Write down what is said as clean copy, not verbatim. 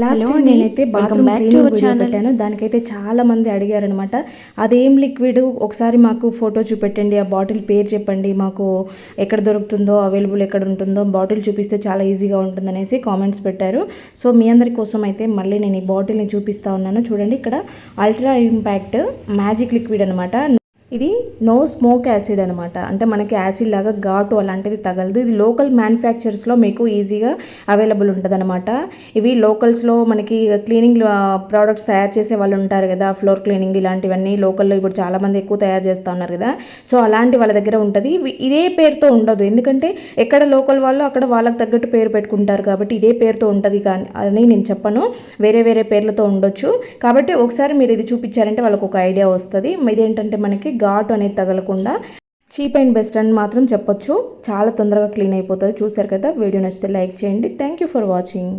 Last time నేనైతే bathroom cleaning video పెట్టాను. దానికైతే చాలా మంది అడిగారనమాట, అదేం లిక్విడ్ ఒకసారి మాకు ఫోటో చూపెట్టండి, ఆ బాటిల్ పేరు చెప్పండి, మాకు ఎక్కడ దొరుకుతుందో, అవైలబుల్ ఎక్కడ ఉంటుందో బాటిల్ చూపిస్తే చాలా ఈజీగా ఉంటుందనేసి కామెంట్స్ పెట్టారు. సో మీ అందరి కోసం అయితే మళ్ళీ నేను ఈ బాటిల్ని చూపిస్తా ఉన్నాను. చూడండి, ఇక్కడ అల్ట్రా ఇంపాక్ట్ మ్యాజిక్ లిక్విడ్ అనమాట. ఇది నో స్మోక్ యాసిడ్ అనమాట. అంటే మనకి యాసిడ్ లాగా ఘాటు అలాంటిది తగలదు. ఇది లోకల్ మ్యానుఫ్యాక్చర్స్లో మీకు ఈజీగా అవైలబుల్ ఉంటుంది అనమాట. ఇవి లోకల్స్లో మనకి క్లీనింగ్ ప్రోడక్ట్స్ తయారు చేసే వాళ్ళు ఉంటారు కదా, ఫ్లోర్ క్లీనింగ్ ఇలాంటివన్నీ లోకల్లో ఇప్పుడు చాలామంది ఎక్కువ తయారు చేస్తూ ఉన్నారు కదా. సో అలాంటి వాళ్ళ దగ్గర ఉంటుంది. ఇదే పేరుతో ఉండదు, ఎందుకంటే ఎక్కడ లోకల్ వాళ్ళు అక్కడ వాళ్ళకి తగ్గట్టు పేరు పెట్టుకుంటారు కాబట్టి ఇదే పేరుతో ఉంటుంది కానీ అని నేను చెప్పను, వేరే వేరే పేర్లతో ఉండొచ్చు. కాబట్టి ఒకసారి మీరు ఇది చూపించారంటే వాళ్ళకు ఒక ఐడియా వస్తుంది. ఇదేంటంటే మనకి ఘాటు అనేది తగలకుండా చీప్ అండ్ బెస్ట్ అని మాత్రం చెప్పొచ్చు. చాలా తొందరగా క్లీన్ అయిపోతుంది. చూసారు కదా, వీడియో నచ్చితే లైక్ చేయండి. Thank you for watching.